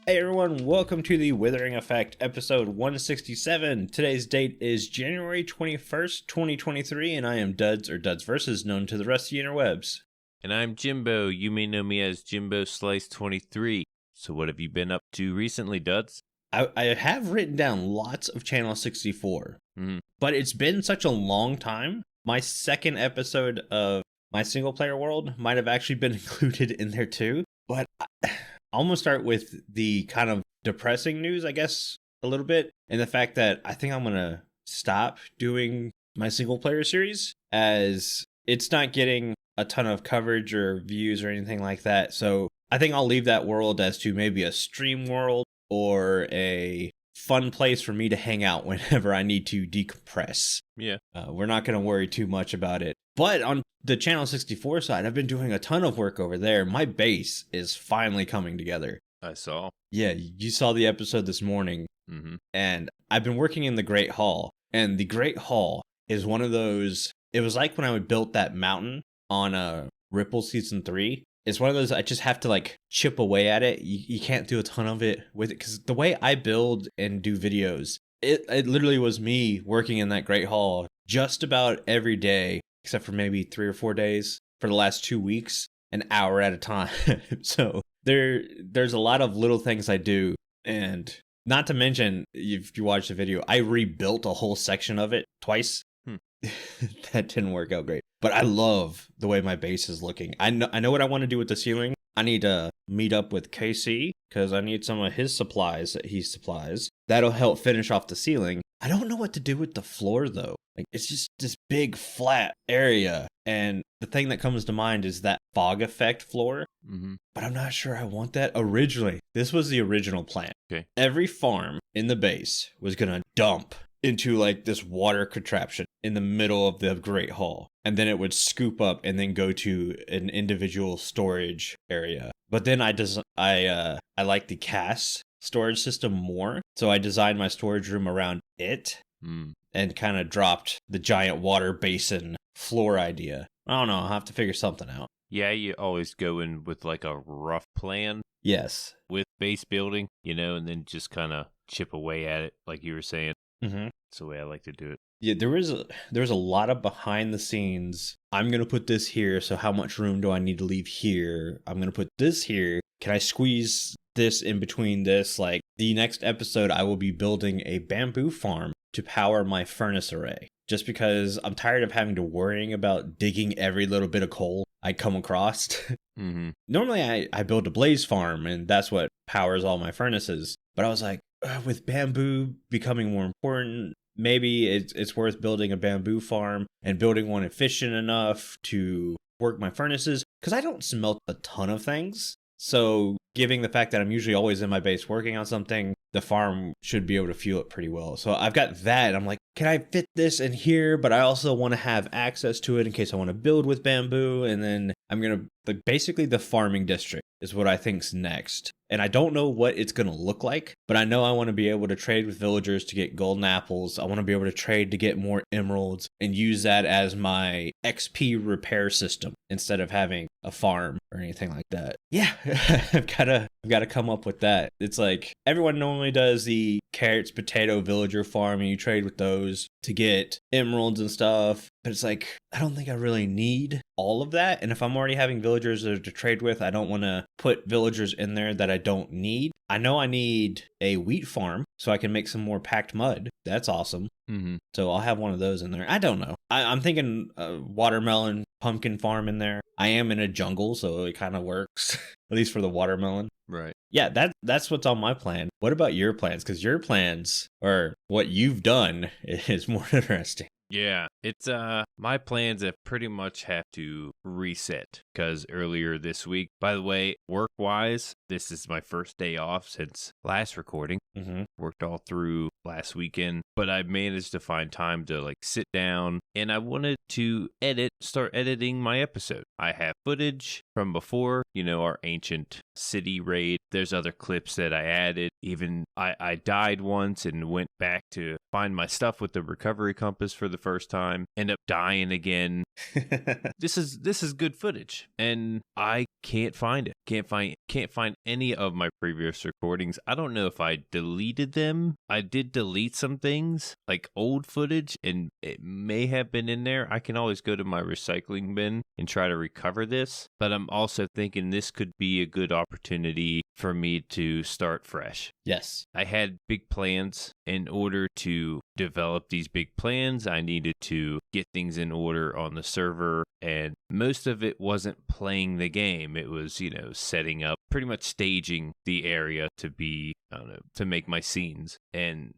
Hey everyone, welcome to the Withering Effect, episode 167. Today's date is January 21st, 2023, and I am Duds, or Duds Versus, known to the rest of the interwebs. And I'm Jimbo. You may know me as Jimbo Slice 23. So what have you been up to recently, Duds? I have written down lots of Channel 64, but it's been such a long time. My second episode of my single-player world might have actually been included in there too, but I'm going to start with the kind of depressing news, I guess, a little bit, and the fact that I think I'm going to stop doing my single-player series, as it's not getting a ton of coverage or views or anything like that. So I think I'll leave that world as to maybe a stream world or a fun place for me to hang out whenever I need to decompress. Yeah. We're not going to worry too much about it. But on the Channel 64 side, I've been doing a ton of work over there. My base is finally coming together. I saw. Yeah, you saw the episode this morning. And I've been working in the Great Hall. And the Great Hall is one of those... It was like when I built that mountain on Ripple Season 3. It's one of those I just have to like chip away at it. You can't do a ton of it with it. Because the way I build and do videos, it literally was me working in that Great Hall just about every day, except for maybe 3 or 4 days for the last 2 weeks, an hour at a time. So there's a lot of little things I do. And not to mention, if you watch the video, I rebuilt a whole section of it twice. That didn't work out great. But I love the way my base is looking. I know what I want to do with the ceiling. I need to meet up with KC because I need some of his supplies that he supplies. That'll help finish off the ceiling. I don't know what to do with the floor though. Like, it's just this big flat area. And the thing that comes to mind is that fog effect floor. But I'm not sure I want that. Originally, this was the original plan. Okay. Every farm in the base was going to dump into like this water contraption in the middle of the Great Hall. And then it would scoop up and then go to an individual storage area. But then I like the CAS storage system more. So I designed my storage room around it and kind of dropped the giant water basin floor idea. I don't know. I'll have to figure something out. Yeah, you always go in with like a rough plan. Yes. With base building, and then just kind of chip away at it, like you were saying. That's the way I like to do it. Yeah, there was a lot of behind the scenes. I'm going to put this here, so how much room do I need to leave here? I'm going to put this here. Can I squeeze this in between this? Like, the next episode, I will be building a bamboo farm to power my furnace array. Just because I'm tired of having to worrying about digging every little bit of coal I come across. Normally, I build a blaze farm, and that's what powers all my furnaces. But I was like, with bamboo becoming more important, maybe it's worth building a bamboo farm and building one efficient enough to work my furnaces, because I don't smelt a ton of things. So given the fact that I'm usually always in my base working on something, the farm should be able to fuel it pretty well. So I've got that. I'm like, can I fit this in here? But I also want to have access to it in case I want to build with bamboo. And then I'm going to, like, basically the farming district is what I think's next. And I don't know what it's going to look like, but I know I want to be able to trade with villagers to get golden apples. I want to be able to trade to get more emeralds and use that as my XP repair system instead of having a farm or anything like that. Yeah, I've got to come up with that. It's like everyone normally does the carrots, potato villager farm, and you trade with those to get emeralds and stuff. But it's like, I don't think I really need all of that. And if I'm already having villagers to trade with, I don't want to put villagers in there that I don't need. I know I need a wheat farm so I can make some more packed mud. That's awesome. So I'll have one of those in there. I don't know. I'm thinking watermelon, pumpkin farm in there. I am in a jungle, so it kind of works, at least for the watermelon. Right. Yeah, that's what's on my plan. What about your plans? Because your plans, or what you've done, is more interesting. Yeah, it's my plans that pretty much have to reset because earlier this week, by the way, work-wise, this is my first day off since last recording. Worked all through last weekend, but I managed to find time to like sit down and I wanted to start editing my episode. I have footage from before, our ancient city raid. There's other clips that I added. Even I died once and went back to find my stuff with the recovery compass for the first time. End up dying again. This is good footage and I can't find it. Can't find any of my previous recordings. I don't know if I deleted them. I did delete some things, like old footage, and it may have been in there. I can always go to my recycling bin and try to recover this, but I'm also thinking this could be a good opportunity for me to start fresh. Yes. I had big plans. In order to develop these big plans, I needed to get things in order on the server, and most of it wasn't playing the game. It was, setting up, pretty much staging the area to be, to make my scenes. And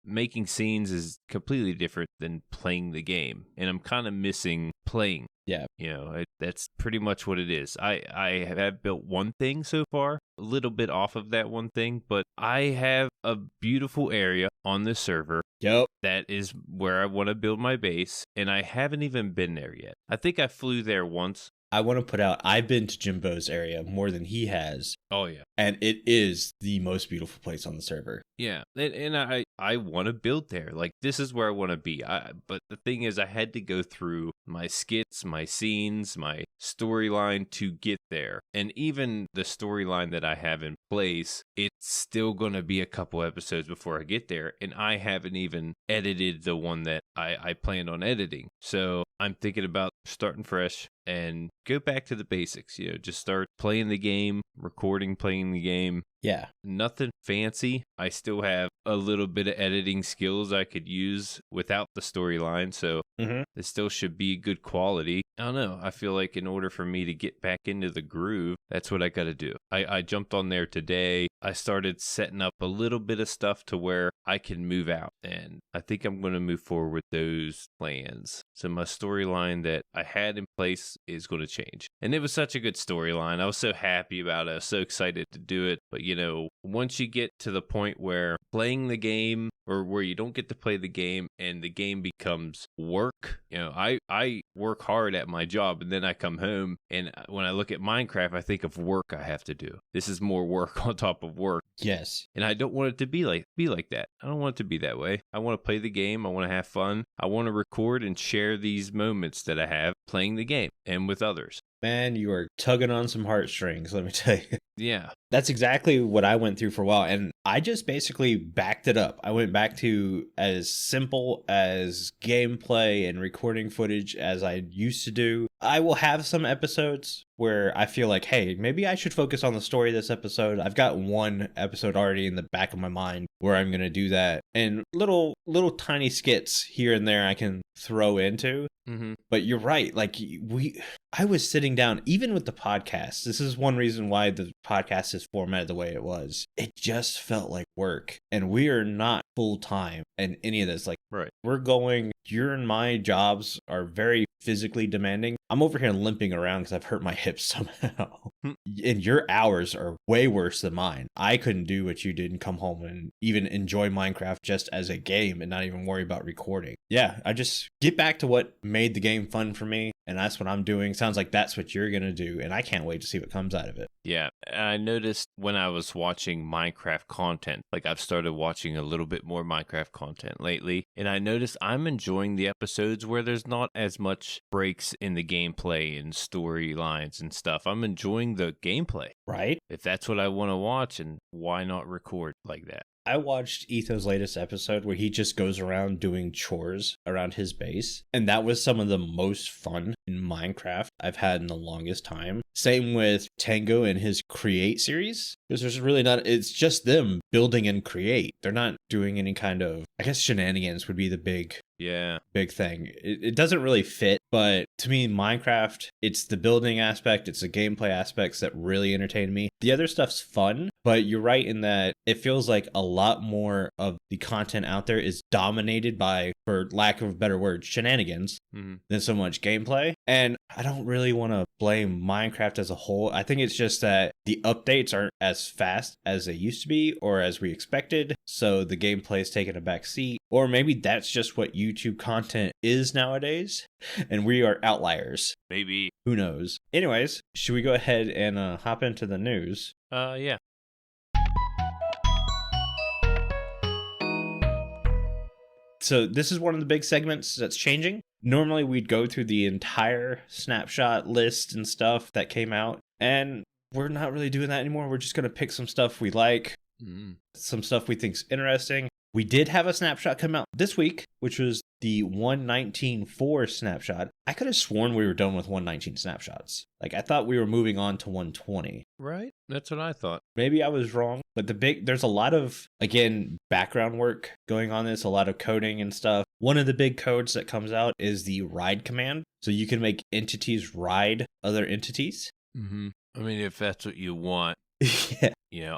making scenes is completely different than playing the game. And I'm kind of missing playing. Yeah. That's pretty much what it is. I have built one thing so far, a little bit off of that one thing, but I have a beautiful area on this server. Yep. That is where I want to build my base, and I haven't even been there yet. I think I flew there once. I want to put out, I've been to Jimbo's area more than he has. Oh, yeah. And it is the most beautiful place on the server. Yeah, and I want to build there. Like, this is where I want to be. But the thing is, I had to go through my skits, my scenes, my storyline to get there. And even the storyline that I have in place, it's still going to be a couple episodes before I get there. And I haven't even edited the one that I planned on editing. So I'm thinking about starting fresh and go back to the basics. Just start playing the game, recording, playing the game. Yeah. Nothing fancy. I still have a little bit of editing skills I could use without the storyline, so it still should be good quality. I don't know. I feel like in order for me to get back into the groove, that's what I got to do. I jumped on there today. I started setting up a little bit of stuff to where I can move out, and I think I'm going to move forward with those plans. So my storyline that I had in place is going to change. And it was such a good storyline. I was so happy about it. I was so excited to do it. But, once you get to the point where playing the game, or where you don't get to play the game and the game becomes work. I work hard at my job, and then I come home, and when I look at Minecraft, I think of work I have to do. This is more work on top of work. Yes. And I don't want it to be like that. I don't want it to be that way. I want to play the game. I want to have fun. I want to record and share these moments that I have playing the game and with others. Man, you are tugging on some heartstrings, let me tell you. Yeah. That's exactly what I went through for a while. And I just basically backed it up. I went back to as simple as gameplay and recording footage as I used to do. I will have some episodes where I feel like, hey, maybe I should focus on the story this episode. I've got one episode already in the back of my mind where I'm going to do that. And little tiny skits here and there I can throw into. Mm-hmm. But you're right. Like I was sitting down, even with the podcast. This is one reason why the podcast is formatted the way it was. It just felt like work. And we are not full time in any of this. Like, right. Your and my jobs are very physically demanding. I'm over here limping around because I've hurt my hips somehow. And your hours are way worse than mine. I couldn't do what you did and come home and even enjoy Minecraft just as a game and not even worry about recording. Yeah, I just get back to what made the game fun for me. And that's what I'm doing. Sounds like that's what you're going to do. And I can't wait to see what comes out of it. Yeah. I noticed when I was watching Minecraft content, like I've started watching a little bit more Minecraft content lately. And I noticed I'm enjoying the episodes where there's not as much breaks in the gameplay and storylines and stuff. I'm enjoying the gameplay. Right? If that's what I want to watch, and why not record like that? I watched Etho's latest episode where he just goes around doing chores around his base. And that was some of the most fun in Minecraft I've had in the longest time. Same with Tango and his Create series. Because there's really not, it's just them building and create. They're not doing any kind of, I guess shenanigans would be the big thing. It doesn't really fit, but to me, Minecraft, it's the building aspect, it's the gameplay aspects that really entertain me. The other stuff's fun, but you're right in that it feels like a lot more of the content out there is dominated by, for lack of a better word, shenanigans than so much gameplay. And I don't really want to blame Minecraft as a whole. I think it's just that the updates aren't as fast as they used to be or as we expected, so the gameplay is taking a back seat. Or maybe that's just what YouTube content is nowadays, and we are outliers. Maybe. Who knows? Anyways, should we go ahead and hop into the news? Yeah. So this is one of the big segments that's changing. Normally we'd go through the entire Snapshot list and stuff that came out, and we're not really doing that anymore. We're just going to pick some stuff we like, some stuff we think's interesting. We did have a snapshot come out this week, which was the 119.4 snapshot. I could have sworn we were done with 119 snapshots. Like, I thought we were moving on to 120. Right? That's what I thought. Maybe I was wrong, but there's a lot of, again, background work going on this, a lot of coding and stuff. One of the big codes that comes out is the ride command. So you can make entities ride other entities. Mm-hmm. I mean, if that's what you want. Yeah.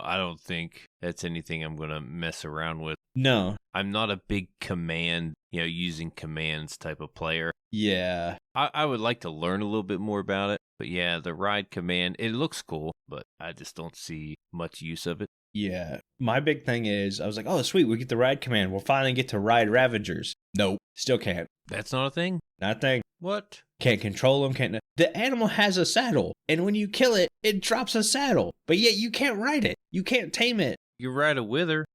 I don't think that's anything I'm going to mess around with. No. I'm not a big command, using commands type of player. Yeah. I would like to learn a little bit more about it. But yeah, the ride command, it looks cool, but I just don't see much use of it. Yeah. My big thing is, I was like, oh, sweet, we get the ride command. We'll finally get to ride Ravagers. Nope. Still can't. That's not a thing? Not a thing. What? Can't control them, can't. The animal has a saddle, and when you kill it, it drops a saddle. But yet you can't ride it. You can't tame it. You ride a Wither.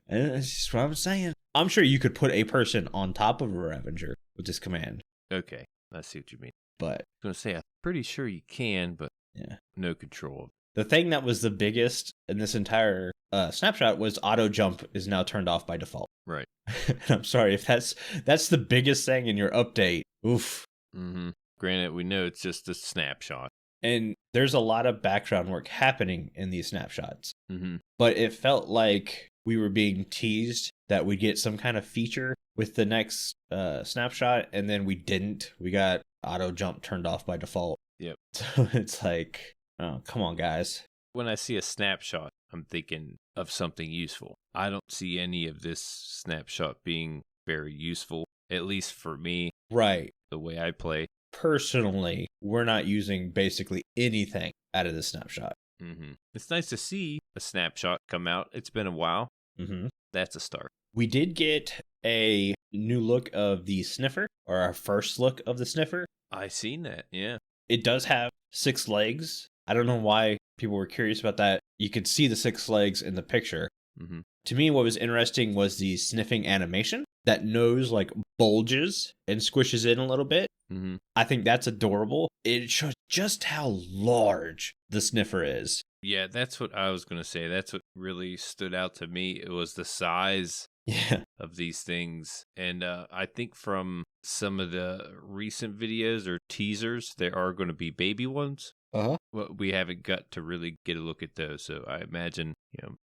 That's just what I'm saying. I'm sure you could put a person on top of a Ravager with this command. Okay, I see what you mean. But I was going to say, I'm pretty sure you can, but yeah, no control. The thing that was the biggest in this entire snapshot was auto jump is now turned off by default. Right. And I'm sorry if that's the biggest thing in your update. Oof. Mm-hmm. Granted, we know it's just a snapshot. And there's a lot of background work happening in these snapshots. Mm-hmm. But it felt like we were being teased that we'd get some kind of feature with the next snapshot, and then we didn't. We got auto jump turned off by default. Yep. So it's like, oh, come on, guys. When I see a snapshot, I'm thinking of something useful. I don't see any of this snapshot being very useful, at least for me. Right. The way I play. Personally, we're not using basically anything out of the snapshot. Mm-hmm. It's nice to see a snapshot come out. It's been a while. Mm-hmm. That's a start. We did get a new look of the sniffer, or our first look of the sniffer. I seen that, yeah. It does have 6 legs. I don't know why people were curious about that. You could see the 6 legs in the picture. Mm-hmm. To me, what was interesting was the sniffing animation. That nose like bulges and squishes in a little bit. Mm-hmm. I think that's adorable. It shows just how large the sniffer is. Yeah, that's what I was going to say. That's what really stood out to me. It was the size of these things. And I think from some of the recent videos or teasers, there are going to be baby ones. Uh-huh. Well, we haven't got to really get a look at those. So I imagine,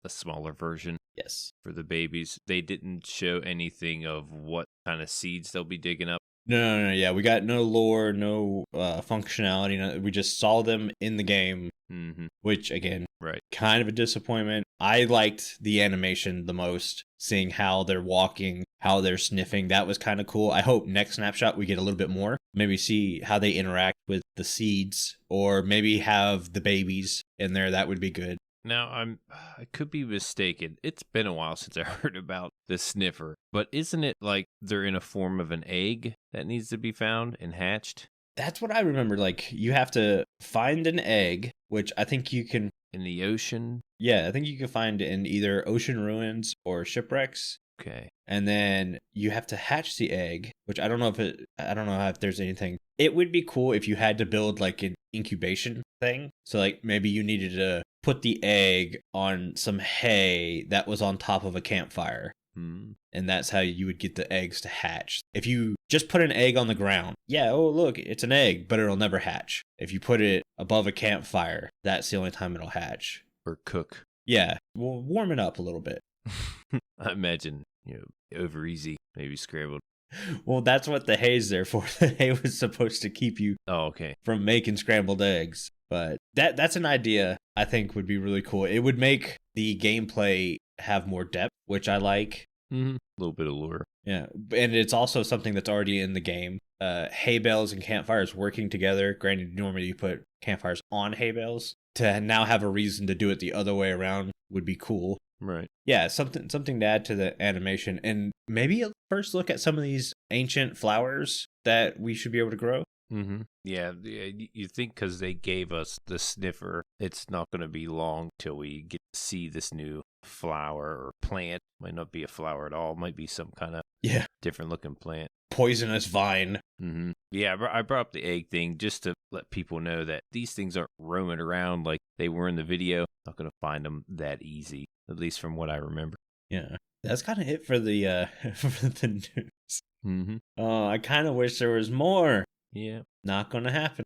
a smaller version. Yes. For the babies. They didn't show anything of what kind of seeds they'll be digging up. No. Yeah, we got no lore, no functionality. We just saw them in the game, which, again, right, kind of a disappointment. I liked the animation the most, seeing how they're walking, how they're sniffing. That was kind of cool. I hope next snapshot we get a little bit more. Maybe see how they interact with the seeds, or maybe have the babies in there. That would be good. Now, I could be mistaken. It's been a while since I heard about the sniffer, but isn't it like they're in a form of an egg that needs to be found and hatched? That's what I remember. Like, you have to find an egg, which I think you can... In the ocean? Yeah, I think you can find in either ocean ruins or shipwrecks. Okay. And then you have to hatch the egg, which I don't know if there's anything. It would be cool if you had to build like an incubation thing. So like maybe you needed to put the egg on some hay that was on top of a campfire. And that's how you would get the eggs to hatch. If you just put an egg on the ground, oh, look, it's an egg, but it'll never hatch. If you put it above a campfire, that's the only time it'll hatch. Or cook. Yeah, we'll warm it up a little bit. I imagine, over easy, maybe scrambled. Well, that's what the hay's there for. The hay was supposed to keep you from making scrambled eggs. But that's an idea I think would be really cool. It would make the gameplay have more depth, which I like. Mm-hmm. A little bit of lore. Yeah, and it's also something that's already in the game. Hay bales and campfires working together. Granted, normally you put campfires on hay bales. To now have a reason to do it the other way around would be cool. Right. Yeah, something to add to the animation, and maybe a first look at some of these ancient flowers that we should be able to grow. Mm-hmm. Yeah, you think because they gave us the sniffer, it's not going to be long till we get to see this new flower or plant. Might not be a flower at all. Might be some kind of different looking plant. poisonous vine. Mm-hmm. Yeah, I brought up the egg thing just to let people know that these things aren't roaming around like they were in the video. Not going to find them that easy, at least from what I remember. Yeah, that's kind of it for the for the news. Mm-hmm. I kind of wish there was more. Yeah. Not going to happen.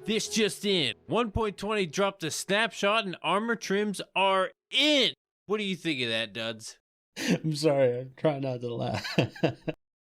This just in. 1.20 dropped a snapshot and armor trims are in. What do you think of that, Duds? I'm sorry. I'm trying not to laugh.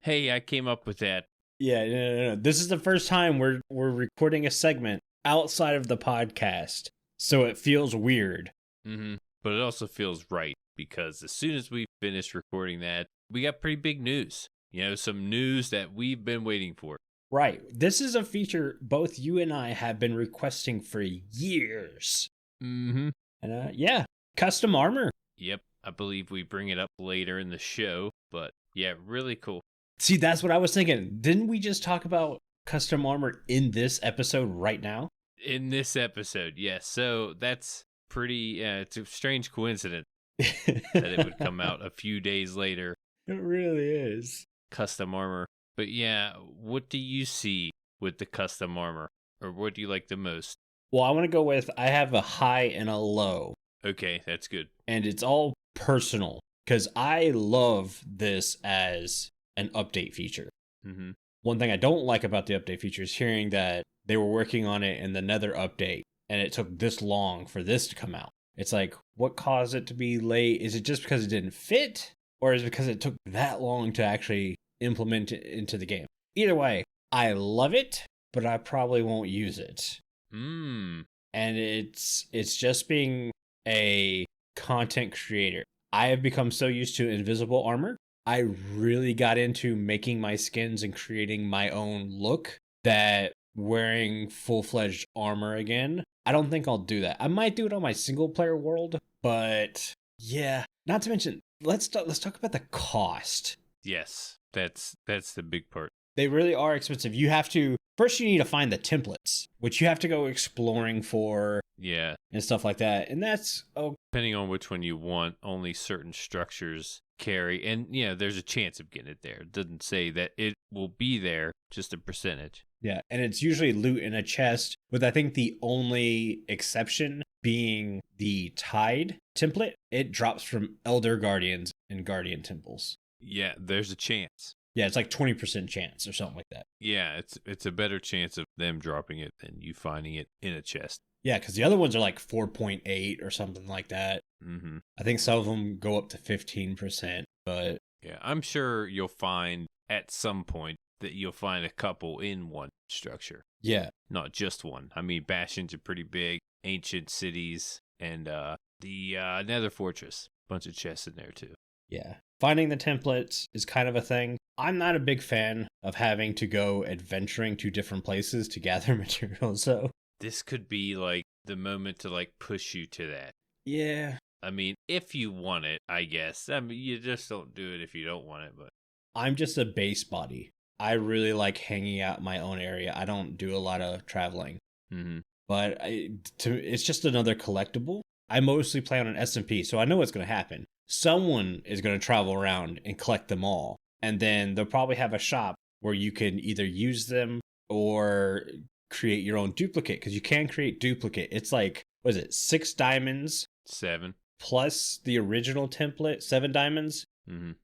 Hey, I came up with that. Yeah, no. This is the first time we're recording a segment outside of the podcast, so it feels weird. Mm-hmm. But it also feels right because as soon as we finish recording that, we got pretty big news. You know, some news that we've been waiting for. Right. This is a feature both you and I have been requesting for years. Mm-hmm. And yeah, custom armor. Yep. I believe we bring it up later in the show, but yeah, really cool. See, that's what I was thinking. Didn't we just talk about custom armor in this episode right now? In this episode, yes. So that's pretty, it's a strange coincidence that it would come out a few days later. It really is. Custom armor. But yeah, what do you see with the custom armor? Or what do you like the most? Well, I want to go with, I have a high and a low. Okay, that's good. And it's all personal because I love this as an update feature. Mm-hmm. One thing I don't like about the update feature is hearing that they were working on it in the Nether update and it took this long for this to come out. It's like, what caused it to be late? Is it just because it didn't fit? Or is it because it took that long to actually implement it into the game? Either way, I love it, but I probably won't use it. And it's just being a content creator. I have become so used to invisible armor. I really got into making my skins and creating my own look that wearing full-fledged armor again, I don't think I'll do that. I might do it on my single player world, but yeah, not to mention, let's talk about the cost. Yes, that's the big part. They really are expensive. You have to, first you need to find the templates, which you have to go exploring for. Yeah. And stuff like that. And that's, depending on which one you want, only certain structures carry. And, you know, there's a chance of getting it there. It doesn't say that it will be there, just a percentage. Yeah. And it's usually loot in a chest, with I think the only exception being the Tide template. It drops from Elder Guardians and Guardian Temples. Yeah, there's a chance. Yeah, it's like 20% chance or something like that. Yeah, it's a better chance of them dropping it than you finding it in a chest. Yeah, because the other ones are like 4.8 or something like that. Mm-hmm. I think some of them go up to 15%, but... Yeah, I'm sure you'll find at some point that you'll find a couple in one structure. Yeah. Not just one. I mean, Bastion's are pretty big, ancient cities, and the Nether Fortress. Bunch of chests in there, too. Yeah. Finding the templates is kind of a thing. I'm not a big fan of having to go adventuring to different places to gather materials, though. This could be like the moment to like push you to that. Yeah. I mean, if you want it, I guess. I mean, you just don't do it if you don't want it, but I'm just a base body. I really like hanging out in my own area. I don't do a lot of traveling. Mm-hmm. But it's just another collectible. I mostly play on an SMP, so I know what's going to happen. Someone is going to travel around and collect them all. And then they'll probably have a shop where you can either use them or create your own duplicate, because you can create duplicate. It's like, what is it, 6 diamonds? 7. Plus the original template, 7 diamonds,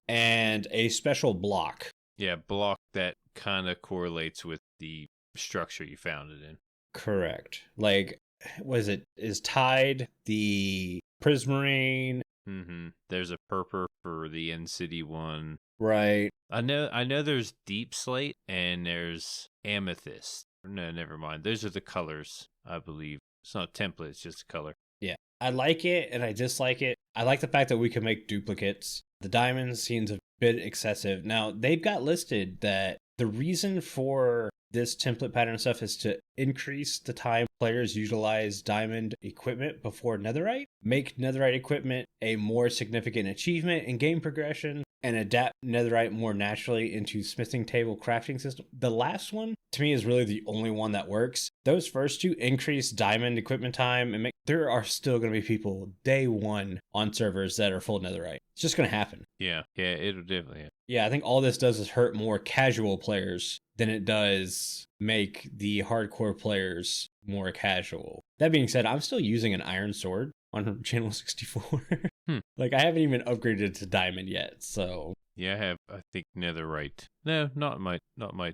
and a special block. Yeah, block that kind of correlates with the structure you found it in. Correct. Like, what is it? Is Tide the Prismarine? Mm-hmm. There's a purple for the End City one. Right. I know there's Deep Slate and there's Amethyst. No, never mind. Those are the colors, I believe. It's not a template, it's just a color. Yeah. I like it and I dislike it. I like the fact that we can make duplicates. The diamonds seems a bit excessive. Now, they've got listed that the reason for this template pattern stuff is to increase the time players utilize diamond equipment before netherite, make netherite equipment a more significant achievement in game progression, and adapt netherite more naturally into smithing table crafting system. The last one, to me, is really the only one that works. Those first two increase diamond equipment time and there are still going to be people day one on servers that are full netherite. It's just going to happen. Yeah, it'll definitely happen. Yeah, I think all this does is hurt more casual players than it does make the hardcore players more casual. That being said, I'm still using an iron sword on channel 64. Like, I haven't even upgraded to diamond yet, so... Yeah, I have, I think, netherite. No, not my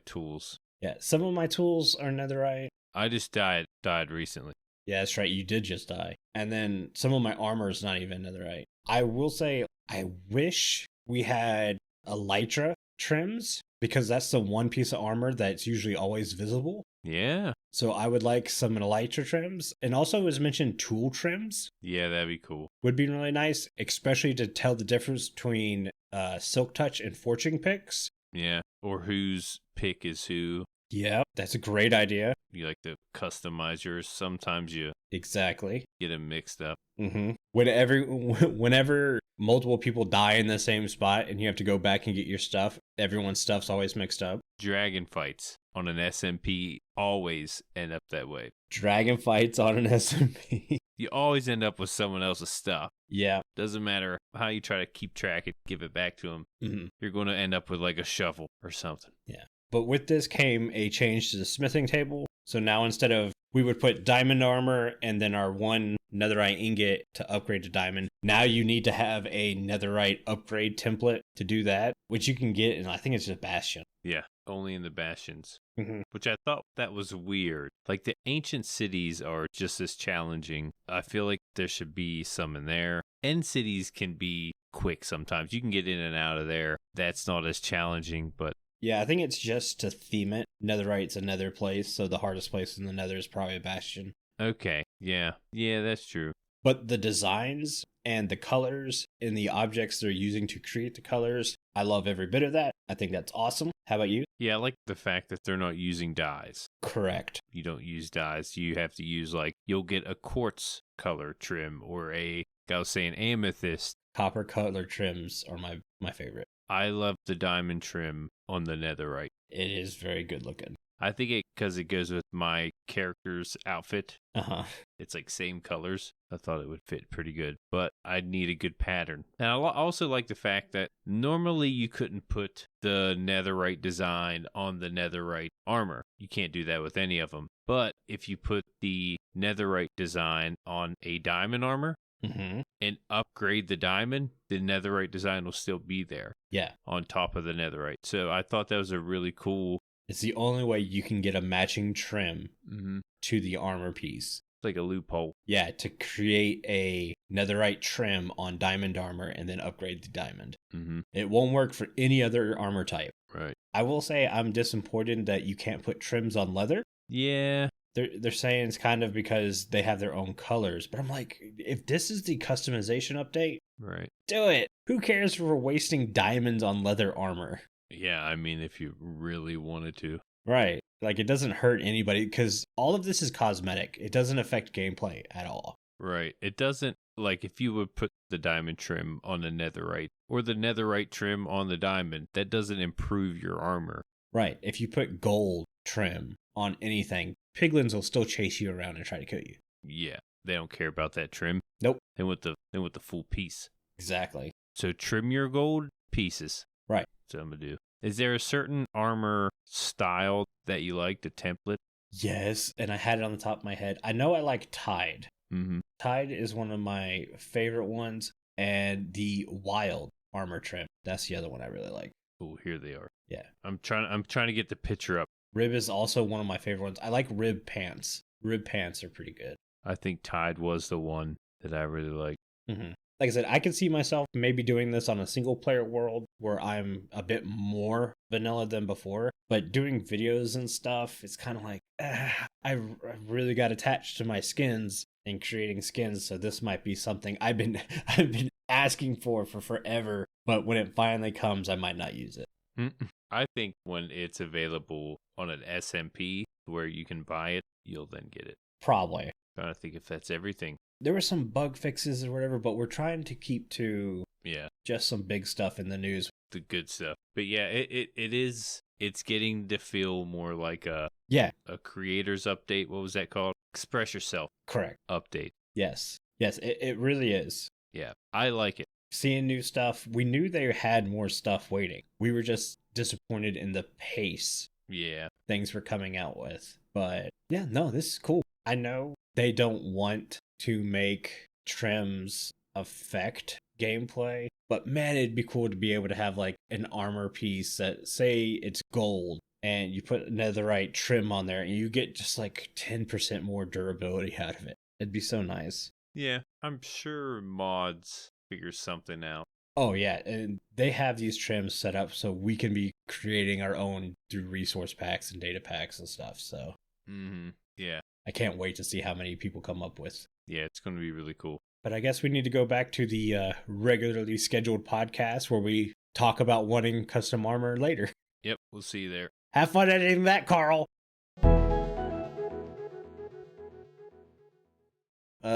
tools. Yeah, some of my tools are netherite. I just died recently. Yeah, that's right, you did just die. And then some of my armor is not even netherite. I will say, I wish we had elytra trims, because that's the one piece of armor that's usually always visible. Yeah. So I would like some elytra trims. And also, it was mentioned tool trims. Yeah, that'd be cool. Would be really nice, especially to tell the difference between silk touch and fortune picks. Yeah, or whose pick is who. Yeah, that's a great idea. You like to customize yours. Sometimes you Exactly. get them mixed up. Mm-hmm. Whenever multiple people die in the same spot and you have to go back and get your stuff, everyone's stuff's always mixed up. Dragon fights on an SMP always end up that way. Dragon fights on an SMP. You always end up with someone else's stuff. Yeah. Doesn't matter how you try to keep track and give it back to them. Mm-hmm. You're going to end up with like a shovel or something. Yeah. But with this came a change to the smithing table. So now instead of we would put diamond armor and then our one netherite ingot to upgrade to diamond, now you need to have a netherite upgrade template to do that, which you can get, and I think it's just Bastion. Yeah, only in the bastions. Mm-hmm. Which I thought that was weird. Like, the ancient cities are just as challenging. I feel like there should be some in there. End cities can be quick sometimes. You can get in and out of there. That's not as challenging, but... Yeah, I think it's just to theme it. Netherite's a nether place, so the hardest place in the nether is probably Bastion. Okay, yeah. Yeah, that's true. But the designs and the colors and the objects they're using to create the colors, I love every bit of that. I think that's awesome. How about you? Yeah, I like the fact that they're not using dyes. Correct. You don't use dyes. You have to use, like, you'll get a quartz color trim or I was saying amethyst. Copper color trims are my favorite. I love the diamond trim on the netherite. It is very good looking. I think because it goes with my character's outfit. Uh-huh. It's like same colors. I thought it would fit pretty good, but I'd need a good pattern. And I also like the fact that normally you couldn't put the netherite design on the netherite armor. You can't do that with any of them. But if you put the netherite design on a diamond armor, and upgrade the diamond, the netherite design will still be there. Yeah. On top of the netherite. So I thought that was a really cool... It's the only way you can get a matching trim to the armor piece. It's like a loophole. Yeah, to create a netherite trim on diamond armor and then upgrade the diamond. It won't work for any other armor type. Right. I will say I'm disappointed that you can't put trims on leather. Yeah. They're saying it's kind of because they have their own colors. But I'm like, if this is the customization update, right, do it. Who cares if we're wasting diamonds on leather armor? Yeah, I mean, if you really wanted to. Right. Like, it doesn't hurt anybody because all of this is cosmetic. It doesn't affect gameplay at all. Right. It doesn't, like, if you would put the diamond trim on the netherite or the netherite trim on the diamond, that doesn't improve your armor. Right. If you put gold trim on anything, piglins will still chase you around and try to kill you. Yeah, they don't care about that trim. Nope. They want the full piece. Exactly. So trim your gold pieces. Right. That's what I'm gonna do. Is there a certain armor style that you like, the template? Yes, and I had it on the top of my head. I know I like Tide. Tide is one of my favorite ones, and the Wild armor trim. That's the other one I really like. Oh, here they are. Yeah. I'm trying to get the picture up. Rib is also one of my favorite ones. I like rib pants. Rib pants are pretty good. I think Tide was the one that I really liked. Like I said, I can see myself maybe doing this on a single player world where I'm a bit more vanilla than before. But doing videos and stuff, it's kind of like, I really got attached to my skins and creating skins. So this might be something I've been asking for forever. But when it finally comes, I might not use it. I think when it's available on an SMP where you can buy it, you'll then get it. Probably. I'm trying to think if that's everything. There were some bug fixes or whatever, but we're trying to keep to Yeah. Just some big stuff in the news. The good stuff. But yeah, it's getting to feel more like a creator's update. What was that called? Express Yourself. Correct. Update. Yes. Yes, it really is. Yeah, I like it. Seeing new stuff, we knew they had more stuff waiting. We were just disappointed in the pace things were coming out with. But yeah, no, this is cool. I know they don't want to make trims affect gameplay, but man, it'd be cool to be able to have like an armor piece that, say it's gold, and you put netherite trim on there and you get just like 10% more durability out of it. It'd be so nice. Yeah, I'm sure mods figure something out. Oh yeah, and they have these trims set up so we can be creating our own through resource packs and data packs and stuff. So yeah, I can't wait to see how many people come up with. Yeah, it's going to be really cool. But I guess we need to go back to the regularly scheduled podcast where we talk about wanting custom armor later. Yep, we'll see you there. Have fun editing that, Carl.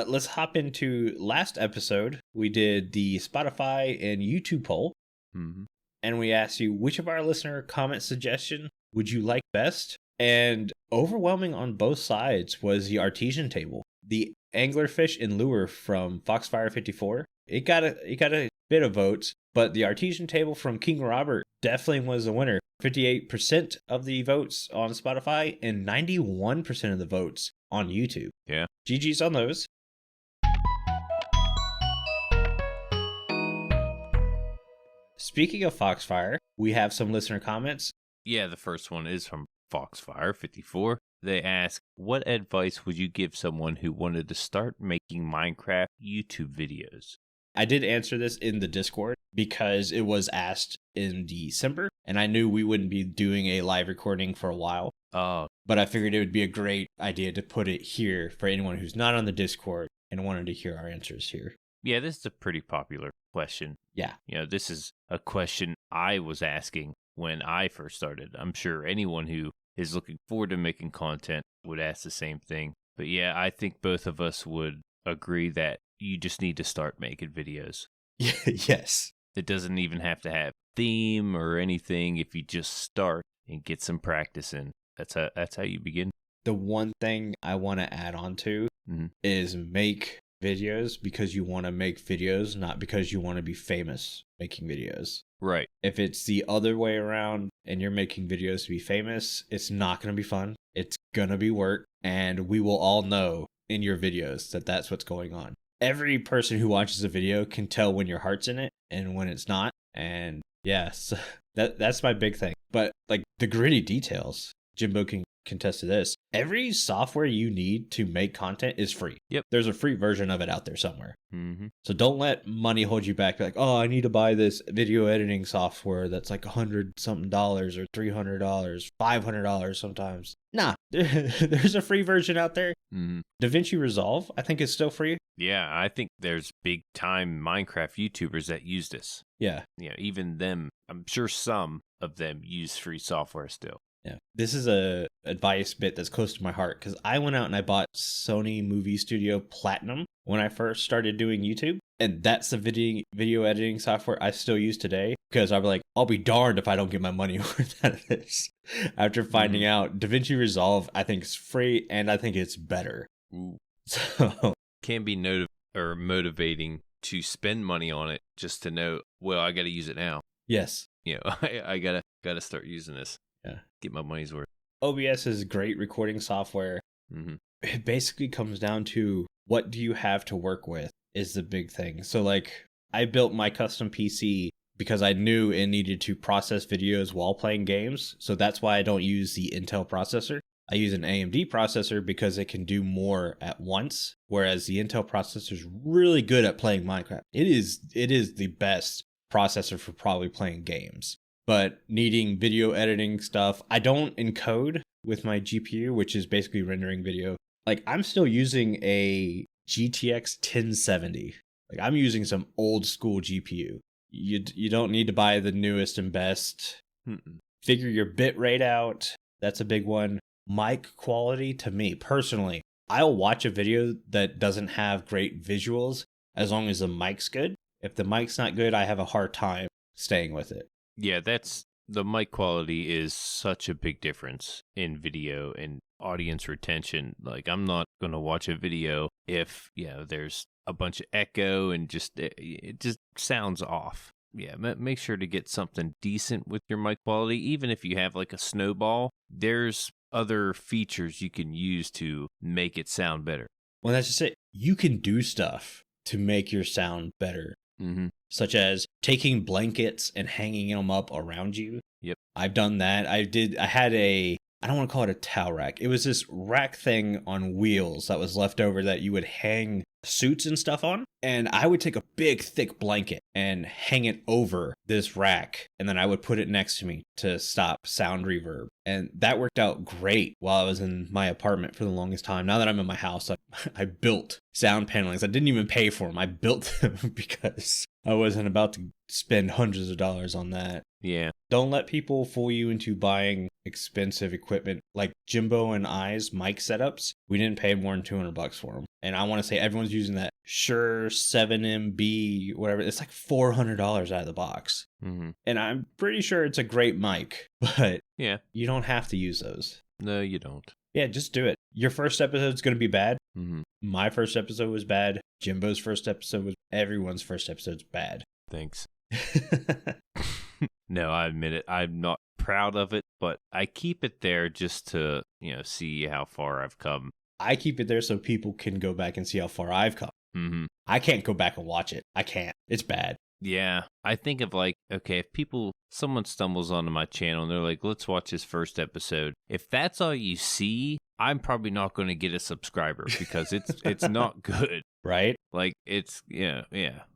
Let's hop into last episode. We did the Spotify and YouTube poll. And we asked you, which of our listener comment suggestion would you like best? And overwhelming on both sides was the artesian table. The anglerfish and lure from Foxfire54. It got a bit of votes, but the artesian table from King Robert definitely was the winner. 58% of the votes on Spotify and 91% of the votes on YouTube. Yeah. GG's on those. Speaking of Foxfire, we have some listener comments. Yeah, the first one is from Foxfire54. They ask, what advice would you give someone who wanted to start making Minecraft YouTube videos? I did answer this in the Discord because it was asked in December, and I knew we wouldn't be doing a live recording for a while. But I figured it would be a great idea to put it here for anyone who's not on the Discord and wanted to hear our answers here. Yeah, this is a pretty popular question. Yeah. You know, this is a question I was asking when I first started. I'm sure anyone who is looking forward to making content would ask the same thing. But yeah, I think both of us would agree that you just need to start making videos. Yes. It doesn't even have to have theme or anything. If you just start and get some practice in, that's how you begin. The one thing I want to add on to is make videos because you want to make videos, not because you want to be famous making videos. Right. If it's the other way around and you're making videos to be famous, it's not going to be fun. It's going to be work. And we will all know in your videos that that's what's going on. Every person who watches a video can tell when your heart's in it and when it's not. And yes, that's my big thing. But like the gritty details, Jimbo can contest to this. Every software you need to make content is free. Yep. There's a free version of it out there somewhere. Mm-hmm. So don't let money hold you back. Like, oh, I need to buy this video editing software that's like $100-something or $300, $500 sometimes. Nah, there's a free version out there. Mm-hmm. DaVinci Resolve, I think, is still free. Yeah, I think there's big time Minecraft YouTubers that use this. Yeah. You know, even them, I'm sure some of them use free software still. Yeah. This is a advice bit that's close to my heart because I went out and I bought Sony Movie Studio Platinum when I first started doing YouTube. And that's the video editing software I still use today because I'm like, I'll be darned if I don't get my money worth out of this. After finding out DaVinci Resolve, I think is free and I think it's better. Ooh. So can be motivating to spend money on it just to know, well, I got to use it now. Yes. You know, I gotta start using this. Yeah. Get my money's worth. OBS is great recording software. Mm-hmm. It basically comes down to what do you have to work with is the big thing. So like I built my custom PC because I knew it needed to process videos while playing games. So that's why I don't use the Intel processor. I use an AMD processor because it can do more at once. Whereas the Intel processor is really good at playing Minecraft. It is the best processor for probably playing games. But needing video editing stuff, I don't encode with my GPU, which is basically rendering video. Like I'm still using a GTX 1070. Like I'm using some old school GPU. You don't need to buy the newest and best. Figure your bit rate out. That's a big one. Mic quality, to me personally, I'll watch a video that doesn't have great visuals as long as the mic's good. If the mic's not good, I have a hard time staying with it. Yeah, the mic quality is such a big difference in video and audience retention. Like, I'm not going to watch a video if, there's a bunch of echo and it just sounds off. Yeah, make sure to get something decent with your mic quality. Even if you have like a snowball, there's other features you can use to make it sound better. Well, that's just it. You can do stuff to make your sound better. Mm-hmm. Such as taking blankets and hanging them up around you. Yep. I've done that. I had I don't want to call it a towel rack. It was this rack thing on wheels that was left over that you would hang suits and stuff on. And I would take a big, thick blanket and hang it over this rack. And then I would put it next to me to stop sound reverb. And that worked out great while I was in my apartment for the longest time. Now that I'm in my house, I built sound panelings. I didn't even pay for them. I built them because I wasn't about to spend hundreds of dollars on that. Yeah. Don't let people fool you into buying expensive equipment like Jimbo and I's mic setups. We didn't pay more than $200 for them. And I want to say everyone's using that Shure 7MB, whatever. It's like $400 out of the box. Mm-hmm. And I'm pretty sure it's a great mic, but yeah, you don't have to use those. No, you don't. Yeah, just do it. Your first episode's going to be bad. Mm-hmm. My first episode was bad. Jimbo's first episode was everyone's first episode's bad. Thanks. No, I admit it. I'm not proud of it, but I keep it there just to, see how far I've come. I keep it there so people can go back and see how far I've come. Mm-hmm. I can't go back and watch it. I can't. It's bad. Yeah. I think of like, okay, if someone stumbles onto my channel and they're like, let's watch his first episode. If that's all you see, I'm probably not going to get a subscriber because it's not good. Right? Like it's, yeah.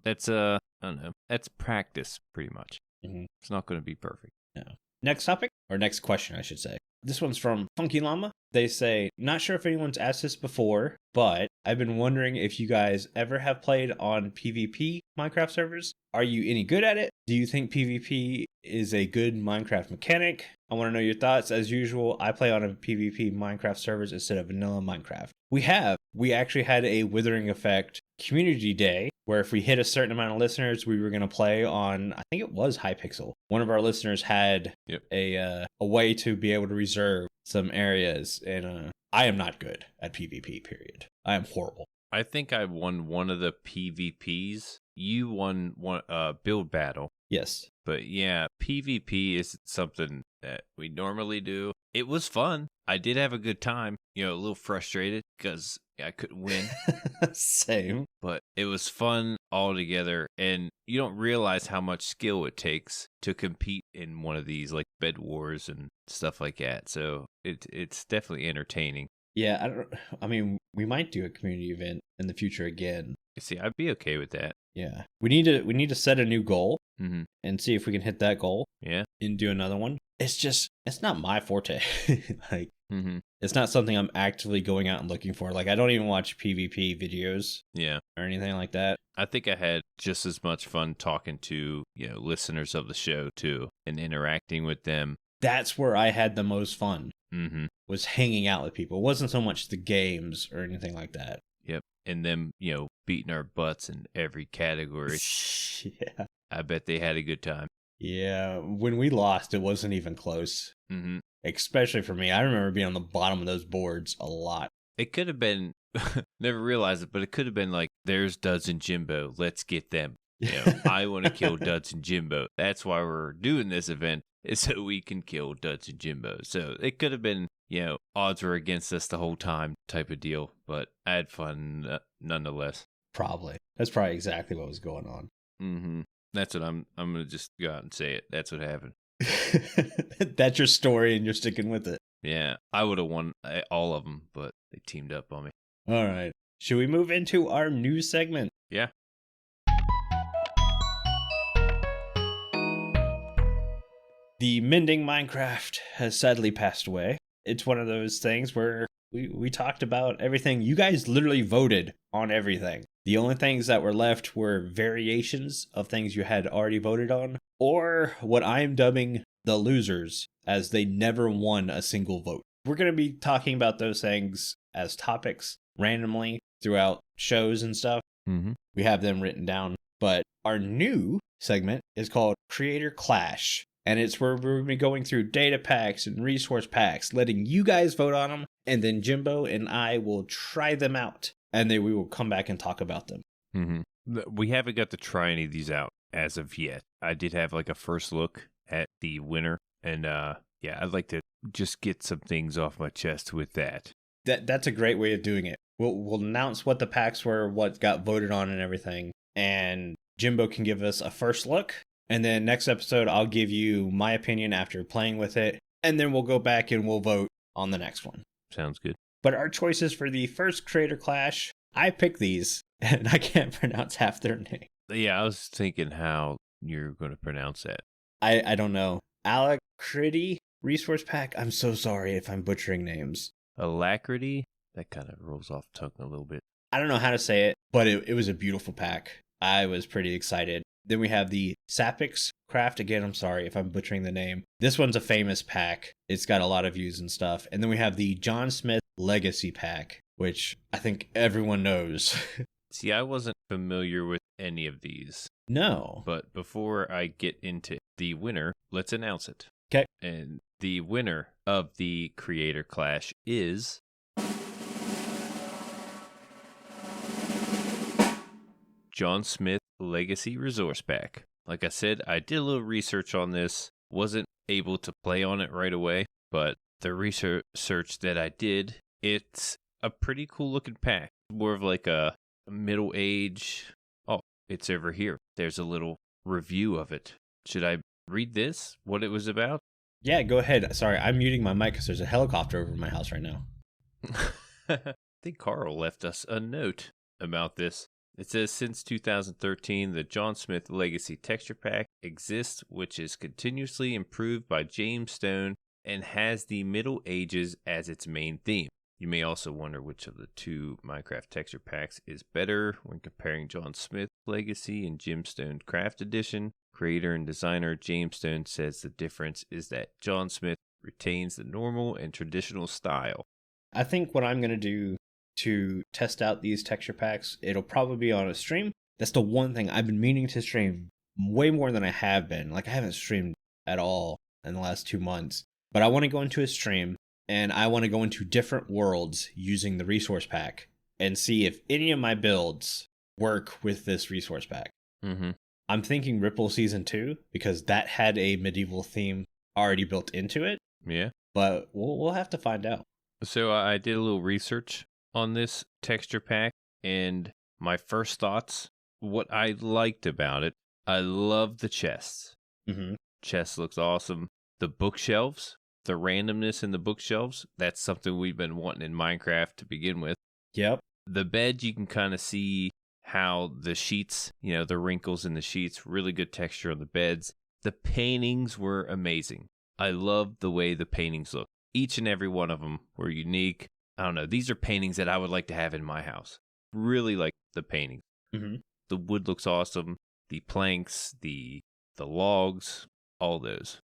That's, I don't know. That's practice pretty much. Mm-hmm. It's not going to be perfect. No. Next topic, or next question, I should say. This one's from Funky Llama. They say, not sure if anyone's asked this before, but I've been wondering if you guys ever have played on PvP Minecraft servers. Are you any good at it? Do you think PvP is a good Minecraft mechanic? I want to know your thoughts. As usual, I play on a PvP Minecraft servers instead of vanilla Minecraft. We actually had a Withering Effect community day where if we hit a certain amount of listeners, we were going to play on, I think it was Hypixel. One of our listeners had a way to be able to reserve some areas, and I am not good at PvP, period. I am horrible. I think I won one of the PvPs. You won one build battle. Yes. But yeah, PvP is something that we normally do. It was fun. I did have a good time. A little frustrated because I couldn't win. Same. But it was fun altogether. And you don't realize how much skill it takes to compete in one of these like bed wars and stuff like that. So it's definitely entertaining. Yeah, we might do a community event in the future again. See, I'd be okay with that. Yeah. We need to set a new goal and see if we can hit that goal. Yeah. And do another one. It's not my forte. Like, it's not something I'm actively going out and looking for. Like, I don't even watch PvP videos. Yeah. Or anything like that. I think I had just as much fun talking to, listeners of the show too and interacting with them. That's where I had the most fun. Was hanging out with people. It wasn't so much the games or anything like that. Yep. And them, beating our butts in every category. Yeah. I bet they had a good time. Yeah. When we lost, it wasn't even close. Especially for me. I remember being on the bottom of those boards a lot. It could have been, never realized it, but it could have been like, there's Duds and Jimbo. Let's get them. I want to kill Duds and Jimbo. That's why we're doing this event, is so we can kill Duds and Jimbo. So it could have been, odds were against us the whole time type of deal, but I had fun nonetheless. Probably. That's probably exactly what was going on. That's what I'm going to just go out and say it. That's what happened. That's your story and you're sticking with it. Yeah, I would have won all of them, but they teamed up on me. All right. Should we move into our news segment? Yeah. The Mending Minecraft has sadly passed away. It's one of those things where we talked about everything. You guys literally voted on everything. The only things that were left were variations of things you had already voted on, or what I'm dubbing the losers, as they never won a single vote. We're going to be talking about those things as topics randomly throughout shows and stuff. We have them written down. But our new segment is called Creator Clash. And it's where we're going to be going through data packs and resource packs, letting you guys vote on them. And then Jimbo and I will try them out. And then we will come back and talk about them. Mm-hmm. We haven't got to try any of these out as of yet. I did have like a first look at the winner. And yeah, I'd like to just get some things off my chest with that. That's a great way of doing it. We'll announce what the packs were, what got voted on and everything. And Jimbo can give us a first look. And then next episode, I'll give you my opinion after playing with it. And then we'll go back and we'll vote on the next one. Sounds good. But our choices for the first Creator Clash, I picked these. And I can't pronounce half their name. Yeah, I was thinking how you're going to pronounce that. I don't know. Alacrity Resource Pack. I'm so sorry if I'm butchering names. Alacrity? That kind of rolls off the tongue a little bit. I don't know how to say it, but it was a beautiful pack. I was pretty excited. Then we have the Sapix Craft. Again, I'm sorry if I'm butchering the name. This one's a famous pack. It's got a lot of views and stuff. And then we have the John Smith Legacy Pack, which I think everyone knows. See, I wasn't familiar with any of these. No. But before I get into the winner, let's announce it. Okay. And the winner of the Creator Clash is John Smith Legacy Resource Pack. Like I said, I did a little research on this. Wasn't able to play on it right away, but the research that I did, it's a pretty cool looking pack. More of like a middle age. Oh, it's over here. There's a little review of it. Should I read this? What it was about? Yeah, go ahead. Sorry, I'm muting my mic because there's a helicopter over my house right now. I think Carl left us a note about this. It says, since 2013, the John Smith Legacy Texture Pack exists, which is continuously improved by James Stone and has the Middle Ages as its main theme. You may also wonder which of the two Minecraft texture packs is better when comparing John Smith Legacy and Jim Stone Craft Edition. Creator and designer James Stone says the difference is that John Smith retains the normal and traditional style. I think what I'm going to do to test out these texture packs, it'll probably be on a stream. That's the one thing I've been meaning to stream way more than I have been. Like, I haven't streamed at all in the last 2 months. But I want to go into a stream, and I want to go into different worlds using the resource pack and see if any of my builds work with this resource pack. Mm-hmm. I'm thinking Ripple Season 2, because that had a medieval theme already built into it. Yeah. But we'll have to find out. So I did a little research on this texture pack, and my first thoughts, what I liked about it, I love the chests. Mm-hmm. Chest looks awesome. The bookshelves, the randomness in the bookshelves, that's something we've been wanting in Minecraft to begin with. Yep. The bed, you can kind of see how the sheets, the wrinkles in the sheets, really good texture on the beds. The paintings were amazing. I loved the way the paintings look. Each and every one of them were unique. I don't know. These are paintings that I would like to have in my house. Really like the paintings. Mm-hmm. The wood looks awesome. The planks, the logs, all those.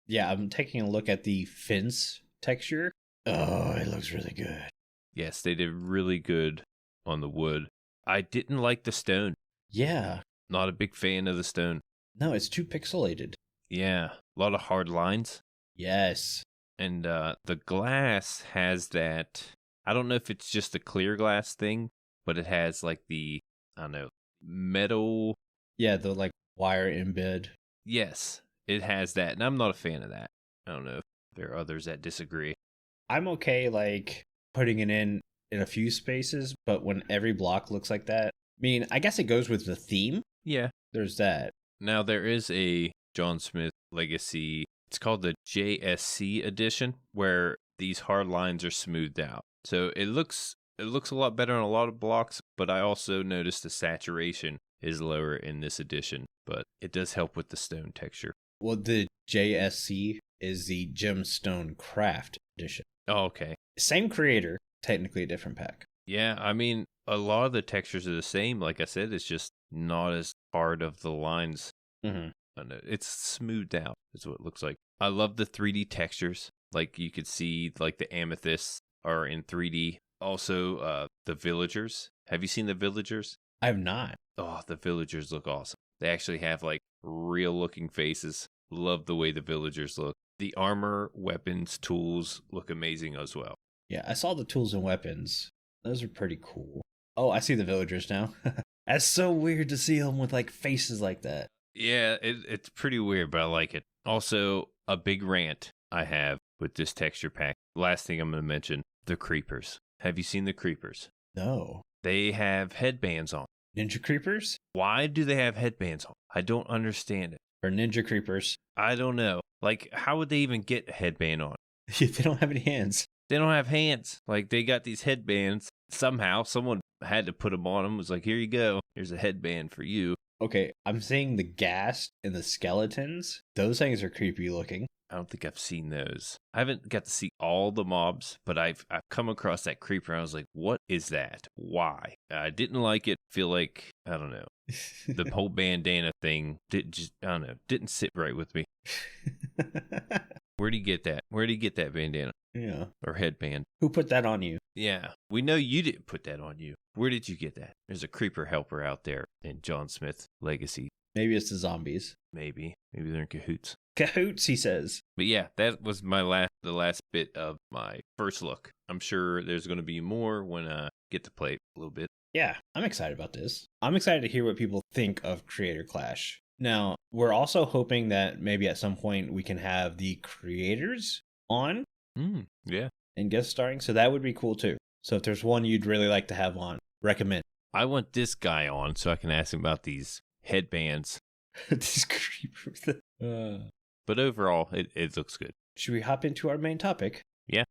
Yeah, I'm taking a look at the fence texture. Oh, it looks really good. Yes, they did really good on the wood. I didn't like the stone. Yeah. Not a big fan of the stone. No, it's too pixelated. Yeah, a lot of hard lines. Yes. And the glass has that, I don't know if it's just a clear glass thing, but it has like the, I don't know, metal. Yeah, the like wire embed. Yes, it has that. And I'm not a fan of that. I don't know if there are others that disagree. I'm okay like putting it in a few spaces, but when every block looks like that, I mean, I guess it goes with the theme. Yeah. There's that. Now there is a John Smith Legacy, it's called the JSC edition, where these hard lines are smoothed out. So it looks a lot better on a lot of blocks, but I also noticed the saturation is lower in this edition, but it does help with the stone texture. Well, the JSC is the Gemstone Craft edition. Oh, okay. Same creator, technically a different pack. Yeah, I mean, a lot of the textures are the same. Like I said, it's just not as hard of the lines. Mm-hmm. I know, it's smoothed out, is what it looks like. I love the 3D textures. Like you could see, like the amethysts are in 3D. Also, the villagers. Have you seen the villagers? I have not. Oh, the villagers look awesome. They actually have like real looking faces. Love the way the villagers look. The armor, weapons, tools look amazing as well. Yeah, I saw the tools and weapons. Those are pretty cool. Oh, I see the villagers now. That's so weird to see them with like faces like that. Yeah, it's pretty weird, but I like it. Also, a big rant I have with this texture pack. Last thing I'm going to mention, the creepers. Have you seen the creepers? No. They have headbands on. Ninja creepers? Why do they have headbands on? I don't understand it. Or ninja creepers? I don't know. Like, how would they even get a headband on? They don't have any hands. They don't have hands. Like, they got these headbands. Somehow, someone had to put them on them. It was like, here you go. Here's a headband for you. Okay, I'm seeing the ghast and the skeletons. Those things are creepy looking. I don't think I've seen those. I haven't got to see all the mobs, but I've come across that creeper and I was like, what is that? Why? I didn't like it. Feel like, I don't know. The whole bandana thing didn't sit right with me. Where'd he get that? Where'd he get that bandana? Yeah. Or headband? Who put that on you? Yeah. We know you didn't put that on you. Where did you get that? There's a creeper helper out there in John Smith Legacy. Maybe it's the zombies. Maybe they're in cahoots. Cahoots, he says. But yeah, that was the last bit of my first look. I'm sure there's going to be more when I get to play a little bit. Yeah, I'm excited about this. I'm excited to hear what people think of Creator Clash. Now, we're also hoping that maybe at some point we can have the creators on. Yeah. And guest starring, so that would be cool too. So if there's one you'd really like to have on, recommend. I want this guy on so I can ask him about these headbands. These creepers. But overall, it looks good. Should we hop into our main topic? Yeah.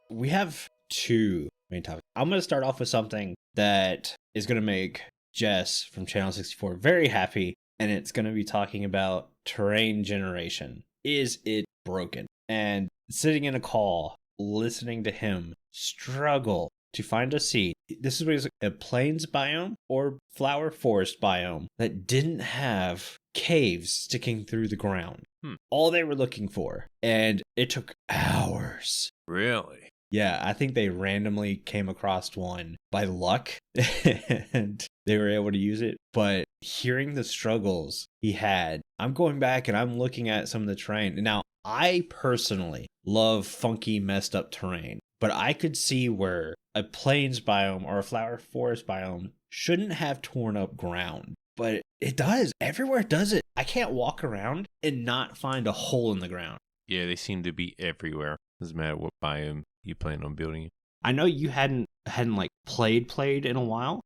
We have two main topics. I'm going to start off with something that is going to make Jess from Channel 64 very happy, and it's going to be talking about terrain generation. Is it broken? And sitting in a call, listening to him struggle to find a seed. This is basically a plains biome or flower forest biome that didn't have caves sticking through the ground. All they were looking for. And it took hours. Really? Yeah, I think they randomly came across one by luck and they were able to use it. But hearing the struggles he had, I'm going back and I'm looking at some of the terrain. Now, I personally love funky, messed up terrain, but I could see where a plains biome or a flower forest biome shouldn't have torn up ground. But it does. Everywhere it does it. I can't walk around and not find a hole in the ground. Yeah, they seem to be everywhere. Doesn't matter what biome you plan on building. I know you hadn't like played in a while,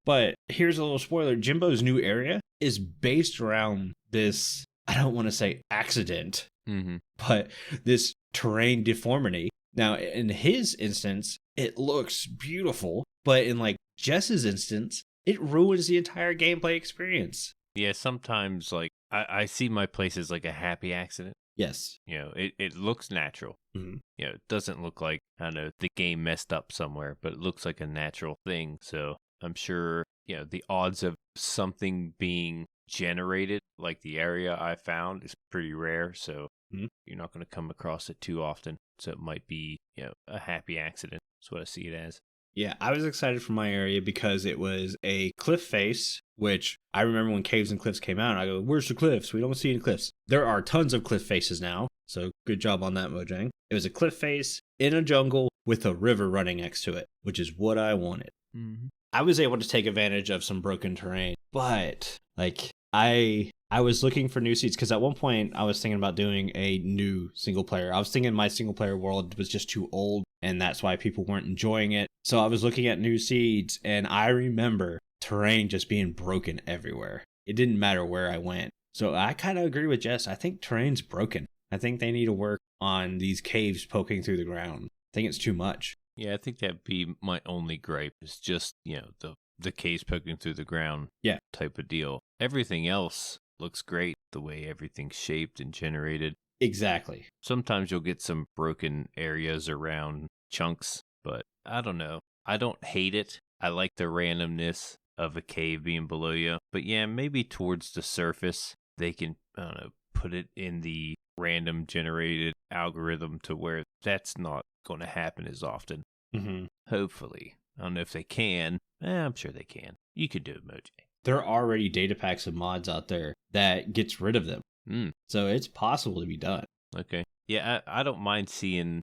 but here's a little spoiler. Jimbo's new area is based around this, I don't want to say accident, but this terrain deformity. Now, in his instance, it looks beautiful, but in like Jess's instance, it ruins the entire gameplay experience. Yeah, sometimes like I see my place as like a happy accident. Yes. You know, it looks natural. You know, it doesn't look like, I don't know, the game messed up somewhere, but it looks like a natural thing. So I'm sure, you know, the odds of something being generated, like the area I found, is pretty rare. So you're not going to come across it too often. So it might be, you know, a happy accident. That's what I see it as. Yeah, I was excited for my area because it was a cliff face, which I remember when Caves and Cliffs came out, I go, where's the cliffs? We don't see any cliffs. There are tons of cliff faces now, so good job on that, Mojang. It was a cliff face in a jungle with a river running next to it, which is what I wanted. I was able to take advantage of some broken terrain, but like I was looking for new seeds because at one point I was thinking about doing a new single player. I was thinking my single player world was just too old and that's why people weren't enjoying it. So I was looking at new seeds and I remember terrain just being broken everywhere. It didn't matter where I went. So I kind of agree with Jess. I think terrain's broken. I think they need to work on these caves poking through the ground. I think it's too much. Yeah, I think that'd be my only gripe is just, you know, the caves poking through the ground type of deal. Everything else looks great, the way everything's shaped and generated. Exactly. Sometimes you'll get some broken areas around chunks, but I don't know. I don't hate it. I like the randomness of a cave being below you. But yeah, maybe towards the surface, they can, I don't know, put it in the random generated algorithm to where that's not going to happen as often. Mm-hmm. Hopefully. I don't know if they can. I'm sure they can. You could do it, Moj. There are already data packs of mods out there that gets rid of them. So it's possible to be done. Okay. Yeah, I don't mind seeing,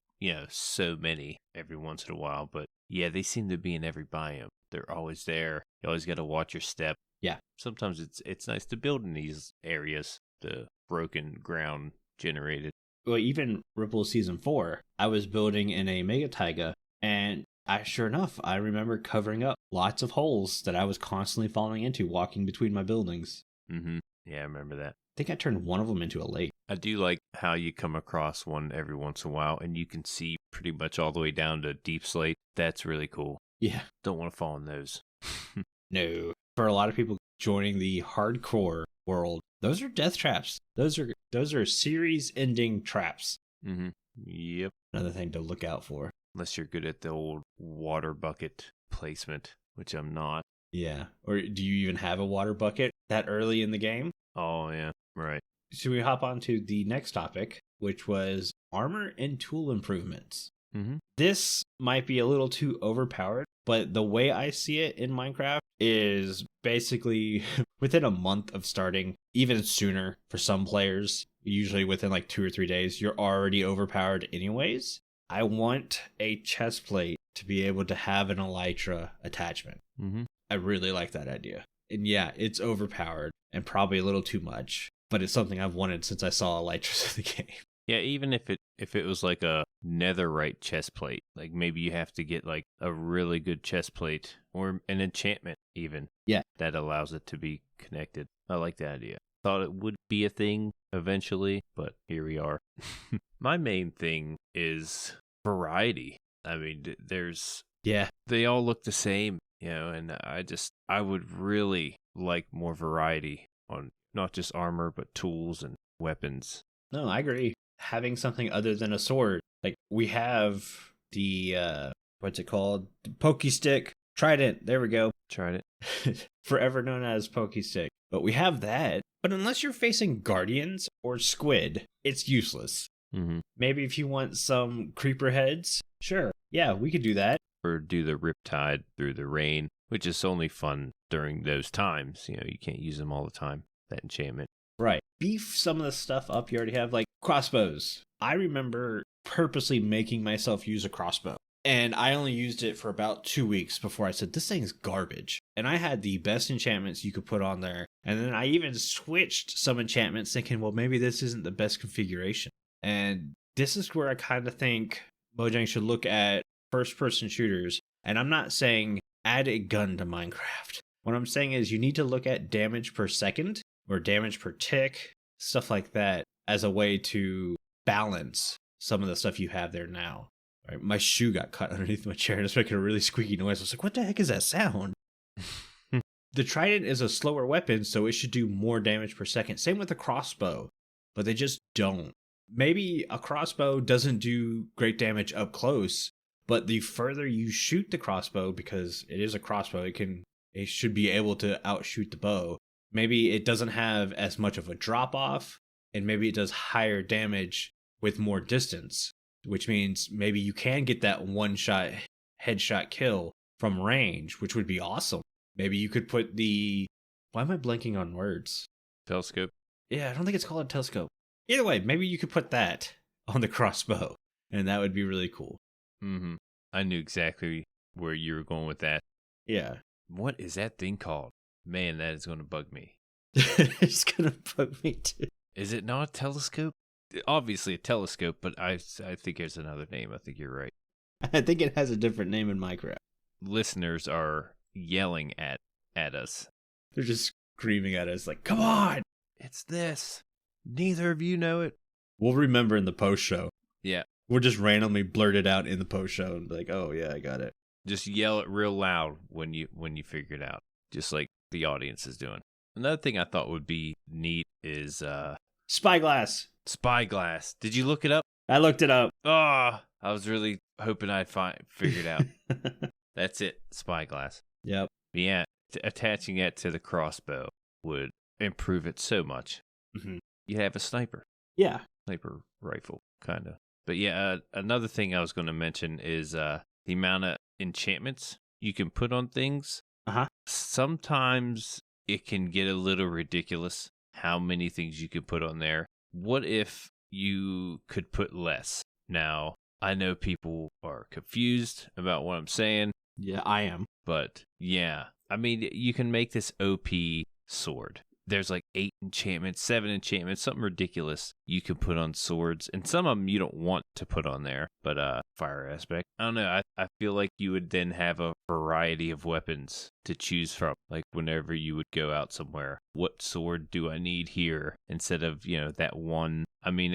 so many every once in a while, but yeah, they seem to be in every biome. They're always there. You always got to watch your step. Yeah. Sometimes it's nice to build in these areas, the broken ground generated. Well, even Ripple Season 4, I was building in a Mega Taiga, and sure enough, I remember covering up lots of holes that I was constantly falling into walking between my buildings. Mm-hmm. Yeah, I remember that. I think I turned one of them into a lake. I do like how you come across one every once in a while, and you can see pretty much all the way down to Deep Slate. That's really cool. Yeah. Don't want to fall in those. No. For a lot of people joining the hardcore world, those are death traps. Those are series-ending traps. Mm-hmm. Yep. Another thing to look out for. Unless you're good at the old water bucket placement, which I'm not. Yeah. Or do you even have a water bucket that early in the game? Oh, yeah. Right. Should we hop on to the next topic, which was armor and tool improvements? Mm-hmm. This might be a little too overpowered, but the way I see it in Minecraft is basically within a month of starting, even sooner for some players, usually within like 2 or 3 days, you're already overpowered anyways. I want a chest plate to be able to have an elytra attachment. Mm-hmm. I really like that idea. And yeah, it's overpowered and probably a little too much, but it's something I've wanted since I saw elytras in the game. Yeah, even if it was like a netherite chest plate, like maybe you have to get like a really good chest plate or an enchantment even. Yeah. That allows it to be connected. I like the idea. Thought it would be a thing eventually, but here we are. My main thing is variety. I mean, they all look the same, and I would really like more variety on not just armor, but tools and weapons. No, I agree. Having something other than a sword. Like, we have the, what's it called? Pokey stick. Trident. There we go. Tried it. Forever known as Pokey stick. But we have that. But unless you're facing guardians or squid, it's useless. Mm-hmm. Maybe if you want some creeper heads, sure. Yeah, we could do that. Or do the Riptide through the rain, which is only fun during those times. You can't use them all the time, that enchantment. Right. Beef some of the stuff up you already have, like crossbows. I remember purposely making myself use a crossbow. And I only used it for about 2 weeks before I said, this thing's garbage. And I had the best enchantments you could put on there. And then I even switched some enchantments thinking, well, maybe this isn't the best configuration. And this is where I kind of think Mojang should look at first-person shooters. And I'm not saying add a gun to Minecraft. What I'm saying is you need to look at damage per second or damage per tick, stuff like that, as a way to balance some of the stuff you have there now. Right, my shoe got cut underneath my chair and it's making a really squeaky noise. I was like, what the heck is that sound? The trident is a slower weapon, so it should do more damage per second. Same with the crossbow, but they just don't. Maybe a crossbow doesn't do great damage up close, but the further you shoot the crossbow, because it is a crossbow, it should be able to outshoot the bow. Maybe it doesn't have as much of a drop off, and maybe it does higher damage with more distance. Which means maybe you can get that one-shot headshot kill from range, which would be awesome. Maybe you could put why am I blanking on words? Telescope? Yeah, I don't think it's called a telescope. Either way, maybe you could put that on the crossbow, and that would be really cool. Mm-hmm. I knew exactly where you were going with that. Yeah. What is that thing called? Man, that is going to bug me. It's going to bug me too. Is it not a telescope? Obviously a telescope, but I think there's another name. I think you're right. I think it has a different name in Minecraft. Listeners are yelling at us. They're just screaming at us like, come on! It's this. Neither of you know it. We'll remember in the post show. Yeah. We'll just randomly blurt it out in the post show and be like, oh yeah, I got it. Just yell it real loud when you figure it out. Just like the audience is doing. Another thing I thought would be neat is Spyglass. Spyglass. Did you look it up? I looked it up. Oh, I was really hoping I'd figure it out. That's it. Spyglass. Yep. Yeah. Attaching it to the crossbow would improve it so much. Mm-hmm. You have a sniper. Yeah. Sniper rifle, kind of. But yeah, another thing I was going to mention is the amount of enchantments you can put on things, Uh-huh. sometimes it can get a little ridiculous how many things you could put on there. What if you could put less? Now, I know people are confused about what I'm saying. Yeah, I am. But yeah, I mean, you can make this OP sword. There's like 8 enchantments, 7 enchantments, something ridiculous you can put on swords. And some of them you don't want to put on there. But fire aspect, I don't know. I feel like you would then have a variety of weapons to choose from. Like whenever you would go out somewhere, what sword do I need here? Instead of, that one. I mean,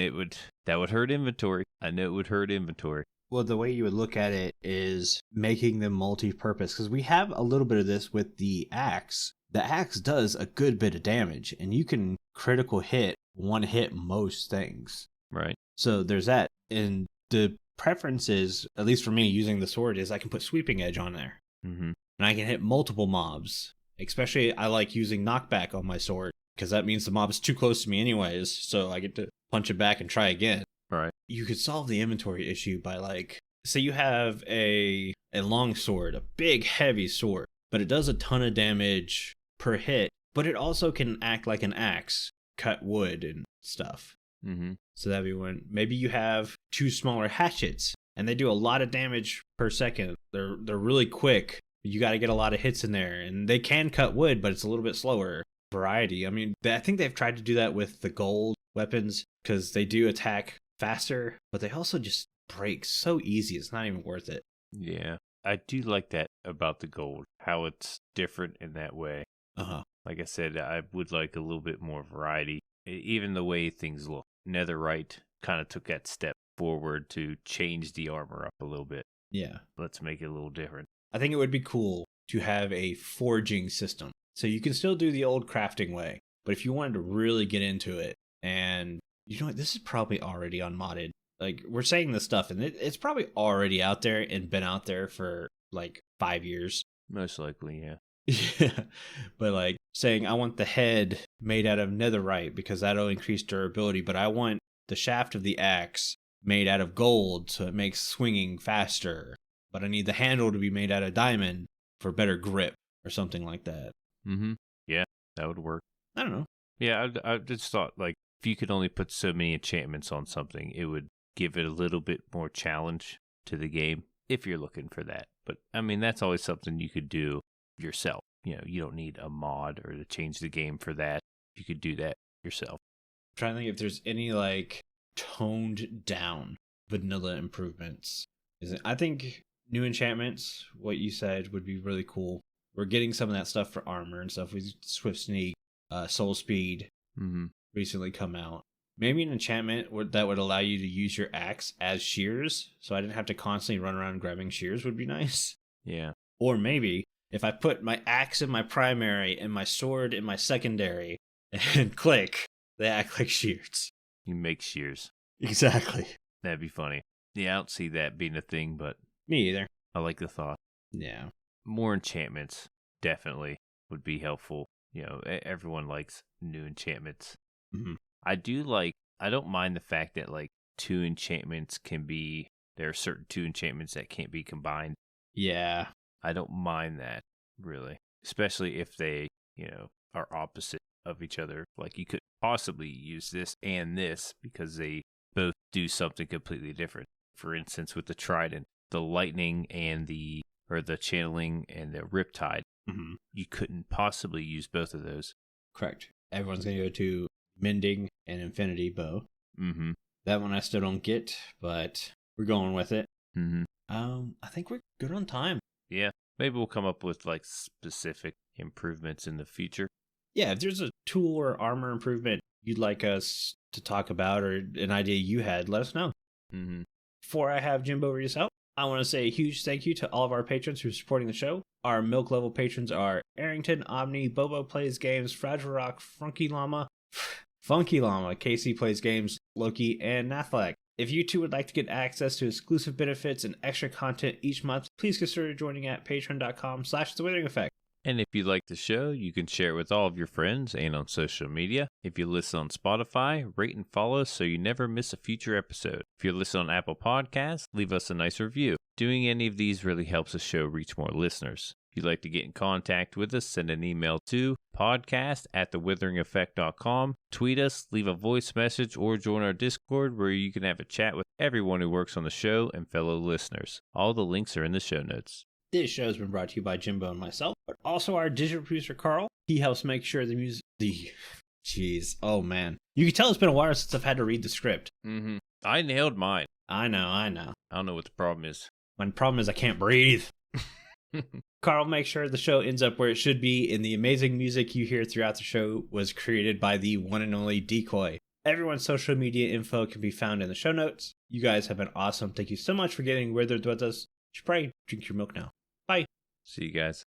that would hurt inventory. I know it would hurt inventory. Well, the way you would look at it is making them multi-purpose, because we have a little bit of this with the axe. The axe does a good bit of damage, and you can critical hit, one hit most things. Right. So there's that. And the preference is, at least for me, using the sword, is I can put sweeping edge on there. Mm-hmm. And I can hit multiple mobs. Especially, I like using knockback on my sword, because that means the mob is too close to me anyways, so I get to punch it back and try again. Right. You could solve the inventory issue by, like, say you have a long sword, a big heavy sword, but it does a ton of damage per hit, but it also can act like an axe, cut wood and stuff. Mm-hmm. So that'd be one. Maybe you have 2 smaller hatchets, and they do a lot of damage per second. They're really quick. You got to get a lot of hits in there, and they can cut wood, but it's a little bit slower. Variety. I mean, I think they've tried to do that with the gold weapons, because they do attack faster, but they also just break so easy, it's not even worth it. Yeah, I do like that about the gold, how it's different in that way. Like I said, I would like a little bit more variety, even the way things look. Netherite kind of took that step forward to change the armor up a little bit. Yeah, Let's make it a little different. I think it would be cool to have a forging system, so you can still do the old crafting way, but if you wanted to really get into it, and you know what, this is probably already unmodded. Like, we're saying this stuff, and it's probably already out there and been out there for, like, 5 years. Most likely, yeah. Yeah. But, like, saying, I want the head made out of netherite because that'll increase durability, but I want the shaft of the axe made out of gold so it makes swinging faster. But I need the handle to be made out of diamond for better grip or something like that. Mm-hmm. Yeah, that would work. I don't know. Yeah, I just thought, like, if you could only put so many enchantments on something, it would give it a little bit more challenge to the game if you're looking for that. But, I mean, that's always something you could do yourself. You don't need a mod or to change the game for that. You could do that yourself. I'm trying to think if there's any, like, toned down vanilla improvements. I think new enchantments, what you said, would be really cool. We're getting some of that stuff for armor and stuff with Swift Sneak, Soul Speed. Mm-hmm. Recently come out. Maybe an enchantment that would allow you to use your axe as shears, so I didn't have to constantly run around grabbing shears would be nice. Yeah. Or maybe if I put my axe in my primary and my sword in my secondary and click, they act like shears. You make shears. Exactly. That'd be funny. Yeah, I don't see that being a thing, but Me either. I like the thought. Yeah. More enchantments definitely would be helpful. Everyone likes new enchantments. Mm-hmm. I don't mind the fact that, like, 2 enchantments there are certain 2 enchantments that can't be combined. Yeah. I don't mind that, really. Especially if they, are opposite of each other. Like, you could possibly use this and this because they both do something completely different. For instance, with the trident, the lightning and the channeling and the riptide, Mm-hmm. you couldn't possibly use both of those. Correct. Everyone's going to go to Mending and Infinity Bow. Mm-hmm. That one I still don't get, but we're going with it. Mm-hmm. I think we're good on time. Yeah. Maybe we'll come up with, like, specific improvements in the future. Yeah, if there's a tool or armor improvement you'd like us to talk about or an idea you had, let us know. Mm-hmm. Before I have Jimbo read us out, I want to say a huge thank you to all of our patrons who are supporting the show. Our milk level patrons are Arrington, Omni, Bobo Plays Games, Fragile Rock, Funky Llama, Casey Plays Games, Loki, and Nathlak. If you too would like to get access to exclusive benefits and extra content each month, please consider joining at patreon.com/The Withering Effect. And if you like the show, you can share it with all of your friends and on social media. If you listen on Spotify, rate and follow so you never miss a future episode. If you listen on Apple Podcasts, leave us a nice review. Doing any of these really helps the show reach more listeners. If you'd like to get in contact with us, send an email to podcast@thewitheringeffect.com, tweet us, leave a voice message, or join our Discord where you can have a chat with everyone who works on the show and fellow listeners. All the links are in the show notes. This show has been brought to you by Jimbo and myself, but also our digital producer, Carl. He helps make sure the music... Jeez, oh man. You can tell it's been a while since I've had to read the script. Mm-hmm. I nailed mine. I know. I don't know what the problem is. My problem is I can't breathe. Carl makes sure the show ends up where it should be, and the amazing music you hear throughout the show was created by the one and only Decoy. Everyone's social media info can be found in the show notes. You guys have been awesome. Thank you so much for getting withered with us. You should probably drink your milk now. Bye. See you guys.